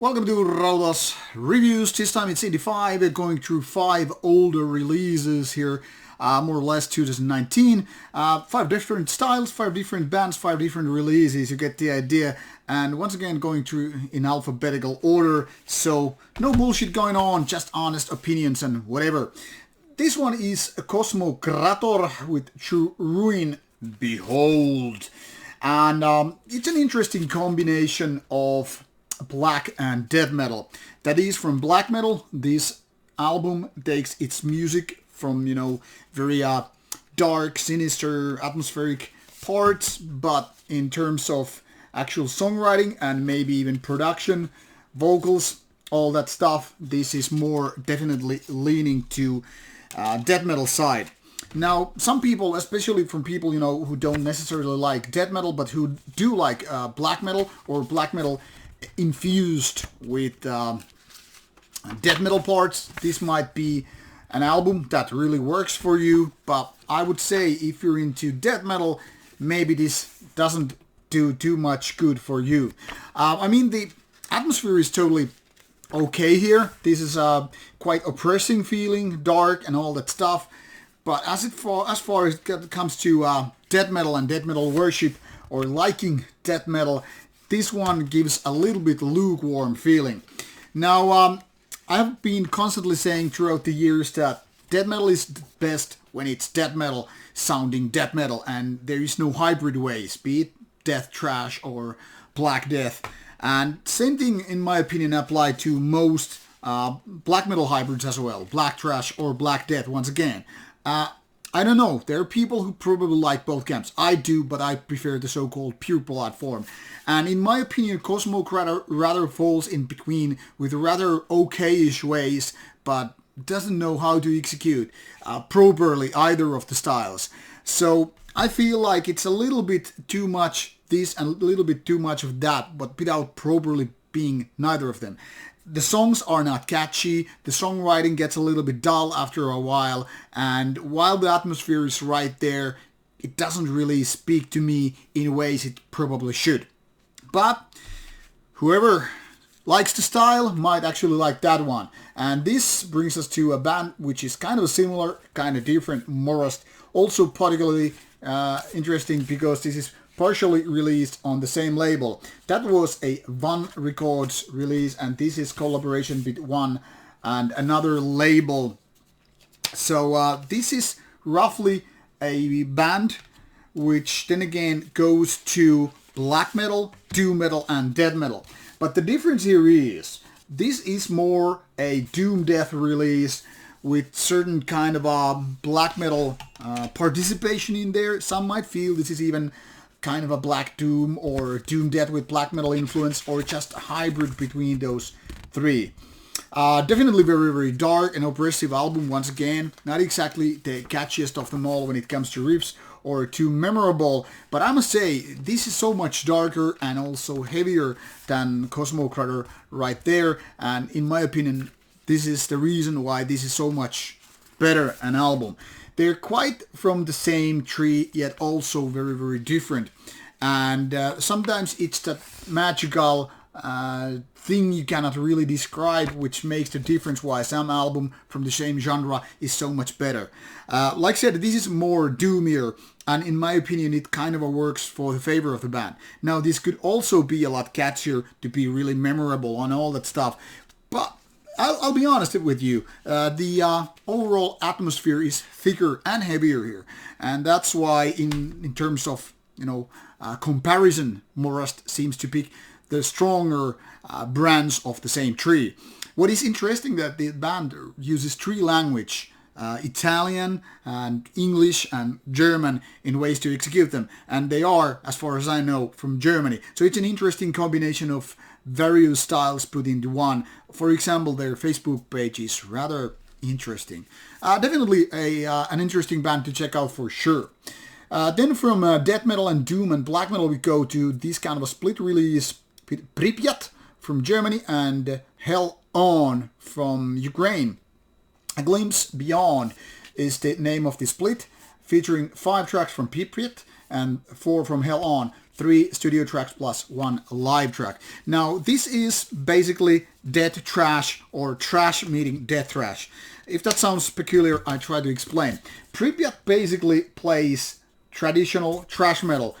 Welcome to Rauta's reviews. This time it's 85. We're going through 5 older releases here, more or less 2019. 5 different styles, 5 different bands, 5 different releases. You get the idea. And once again, going through in alphabetical order. So no bullshit going on, just honest opinions and whatever. This one is a Kosmokrator with True Ruin Behold. And it's an interesting combination of black and death metal. That is, from black metal, this album takes its music from, very dark, sinister, atmospheric parts, but in terms of actual songwriting and maybe even production, vocals, all that stuff, this is more definitely leaning to death metal side. Now, some people, especially from people, who don't necessarily like death metal, but who do like black metal or black metal infused with death metal parts, this might be an album that really works for you. But I would say if you're into death metal, maybe this doesn't do too much good for you. The atmosphere is totally okay here. This is quite oppressing feeling, dark and all that stuff. But as far as it comes to death metal and death metal worship or liking death metal, this one gives a little bit lukewarm feeling. Now, I've been constantly saying throughout the years that death metal is best when it's death metal sounding death metal, and there is no hybrid ways, be it death trash or black death. And same thing, in my opinion, apply to most black metal hybrids as well, black trash or black death once again. I don't know, there are people who probably like both camps. I do, but I prefer the so-called pure blood form. And in my opinion, Kosmokrator rather falls in between with rather okay-ish ways, but doesn't know how to execute properly either of the styles. So I feel like it's a little bit too much this and a little bit too much of that, but without properly being neither of them. The songs are not catchy, the songwriting gets a little bit dull after a while, and while the atmosphere is right there, it doesn't really speak to me in ways it probably should. But whoever likes the style might actually like that one. And this brings us to a band which is kind of similar, kind of different, Morast. Also particularly interesting because this is partially released on the same label. That was a Van Records release, and this is collaboration with one and another label. So this is roughly a band which then again goes to black metal, doom metal and death metal. But the difference here is this is more a doom death release with certain kind of black metal participation in there. Some might feel this is even kind of a black doom or doom death with black metal influence, or just a hybrid between those three. Definitely very, very dark and oppressive album once again. Not exactly the catchiest of them all when it comes to riffs or too memorable, but I must say this is so much darker and also heavier than Kosmokrator right there, and in my opinion this is the reason why this is so much better an album. They're quite from the same tree, yet also very, very different. And sometimes it's that magical thing you cannot really describe, which makes the difference why some album from the same genre is so much better. Like I said, this is more doomier, and in my opinion, it kind of works for the favor of the band. Now, this could also be a lot catchier to be really memorable and all that stuff, but I'll be honest with you, the overall atmosphere is thicker and heavier here, and that's why in terms of comparison, Morast seems to pick the stronger brands of the same tree. What is interesting that the band uses 3 languages, Italian and English and German, in ways to execute them, and they are, as far as I know, from Germany. So it's an interesting combination of various styles put into one. For example, their Facebook page is rather interesting. Definitely an interesting band to check out for sure. Then from death metal and doom and black metal we go to this kind of a split release, Pripyat from Germany and Hell On from Ukraine. A Glimpse Beyond is the name of the split, featuring 5 tracks from Pripyat and 4 from Hell On. 3 studio tracks plus 1 live track. Now, this is basically death trash or trash meeting death trash. If that sounds peculiar, I try to explain. Pripyat basically plays traditional thrash metal.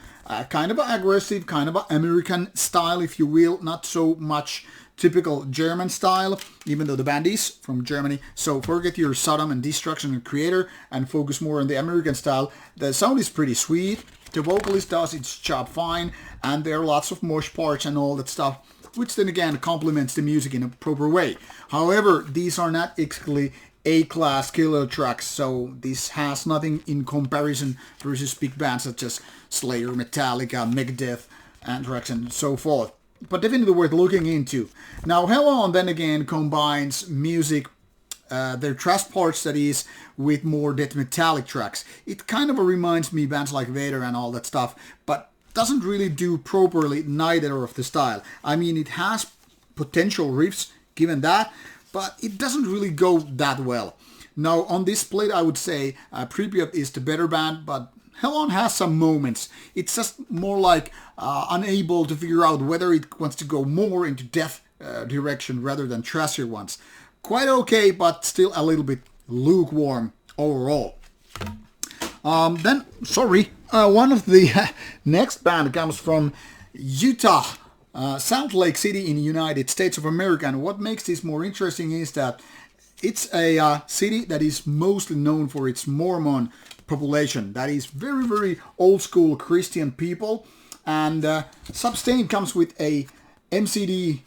Kind of aggressive, kind of American style, if you will. Not so much typical German style, even though the band is from Germany. So forget your Sodom and Destruction and Creator and focus more on the American style. The sound is pretty sweet. The vocalist does its job fine, and there are lots of mosh parts and all that stuff, which then again complements the music in a proper way. However, these are not exactly A-class killer tracks, so this has nothing in comparison versus big bands such as Slayer, Metallica, Megadeth, Anthrax, and so forth. But definitely worth looking into. Now, Hell On then again combines music, their thrash parts that is, with more death metallic tracks. It kind of reminds me bands like Vader and all that stuff, but doesn't really do properly neither of the style. I mean, it has potential riffs, given that, but it doesn't really go that well. Now, on this split, I would say Pripyat is the better band, but Hell On has some moments. It's just more like unable to figure out whether it wants to go more into death direction rather than trashier ones. Quite okay, but still a little bit lukewarm overall. One of the next band comes from Utah, Salt Lake City in the United States of America. And what makes this more interesting is that it's a city that is mostly known for its Mormon population. That is very, very old school Christian people. And Substained comes with an MCD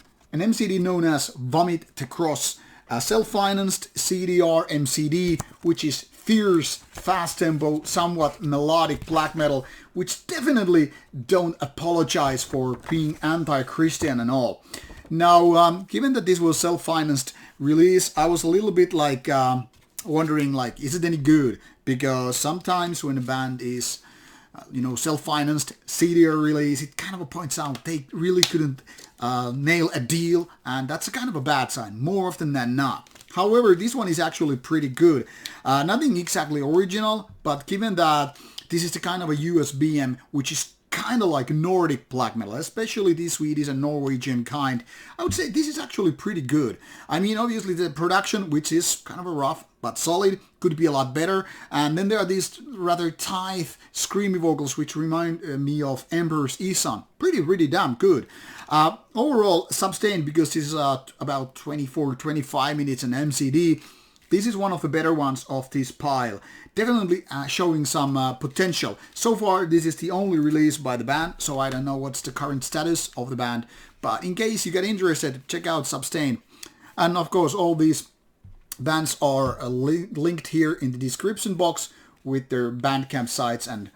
known as Vomit to Cross, a self-financed CDR MCD, which is fierce, fast tempo, somewhat melodic black metal, which definitely don't apologize for being anti-Christian and all. Now, given that this was self-financed release, I was a little bit like wondering, like, is it any good? Because sometimes when a band is, self-financed CDR release, it kind of points out they really couldn't nail a deal, and that's a kind of a bad sign, more often than not. However, this one is actually pretty good. Nothing exactly original, but given that this is the kind of a USBM, which is kind of like Nordic black metal, especially the Swedish and Norwegian kind, I would say this is actually pretty good. I mean, obviously the production, which is kind of a rough but solid, could be a lot better. And then there are these rather tight, screamy vocals, which remind me of Emperor's Isan. Pretty damn good. Overall, Substained, because this is about 24-25 minutes an MCD, this is one of the better ones of this pile. Definitely showing some potential. So far, this is the only release by the band, so I don't know what's the current status of the band. But in case you get interested, check out Substained. And of course, all these bands are linked here in the description box with their Bandcamp sites and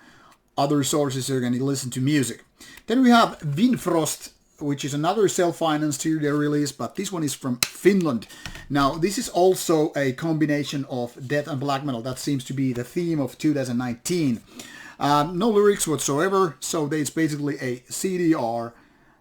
other sources you're going to listen to music. Then we have Vinnfrost, which is another self-financed studio release, but this one is from Finland. Now, this is also a combination of death and black metal. That seems to be the theme of 2019. No lyrics whatsoever, so it's basically a CDR,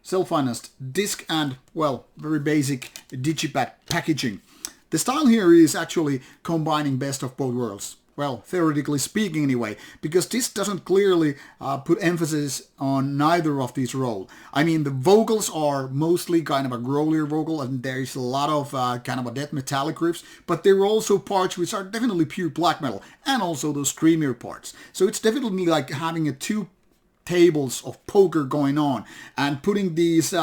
self-financed disc, and, well, very basic digipack packaging. The style here is actually combining best of both worlds. Well, theoretically speaking anyway, because this doesn't clearly put emphasis on neither of these roles. I mean, the vocals are mostly kind of a growlier vocal, and there's a lot of kind of a death metallic riffs, but there are also parts which are definitely pure black metal, and also those screamier parts. So it's definitely like having two tables of poker going on, and putting these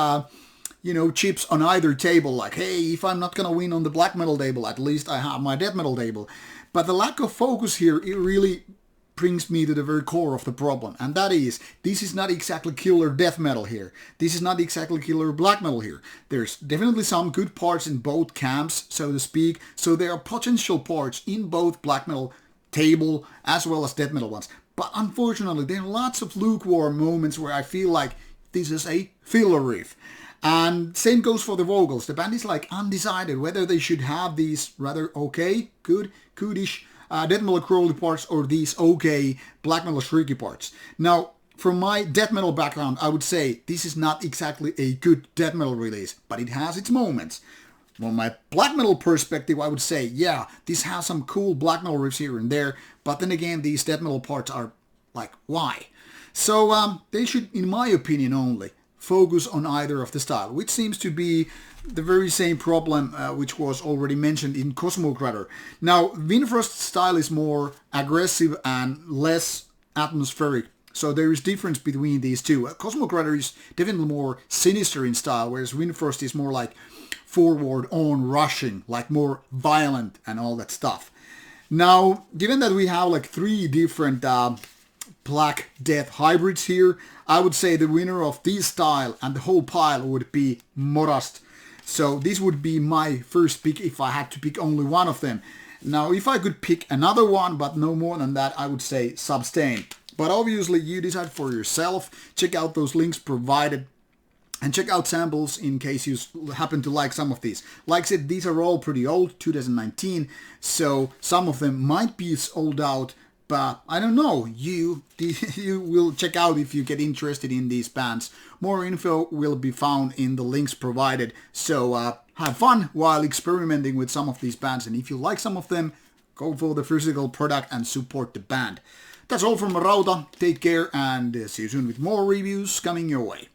chips on either table, like, hey, if I'm not gonna win on the black metal table, at least I have my death metal table. But the lack of focus here, it really brings me to the very core of the problem. And that is, this is not exactly killer death metal here. This is not exactly killer black metal here. There's definitely some good parts in both camps, so to speak. So there are potential parts in both black metal table as well as death metal ones. But unfortunately, there are lots of lukewarm moments where I feel like this is a filler riff. And same goes for the vocals. The band is like undecided whether they should have these rather okay, goodish death metal crawly parts or these okay black metal shrieky parts. Now, from my death metal background, I would say this is not exactly a good death metal release, but it has its moments. From my black metal perspective, I would say, yeah, this has some cool black metal riffs here and there, but then again, these death metal parts are like, why? So they should, in my opinion only, focus on either of the style, which seems to be the very same problem which was already mentioned in Cosmokrator. Now, Vinnfrost style is more aggressive and less atmospheric. So there is difference between these two. Cosmokrator is definitely more sinister in style, whereas Vinnfrost is more like forward on rushing, like more violent and all that stuff. Now, given that we have like 3 different Black Death hybrids here, I would say the winner of this style and the whole pile would be Morast. So this would be my first pick if I had to pick only one of them. Now, if I could pick another one, but no more than that, I would say Substained. But obviously you decide for yourself. Check out those links provided and check out samples in case you happen to like some of these. Like I said, these are all pretty old, 2019, so some of them might be sold out, but I don't know. You will check out if you get interested in these bands. More info will be found in the links provided, so have fun while experimenting with some of these bands, and if you like some of them, go for the physical product and support the band. That's all from Rauta. Take care and see you soon with more reviews coming your way.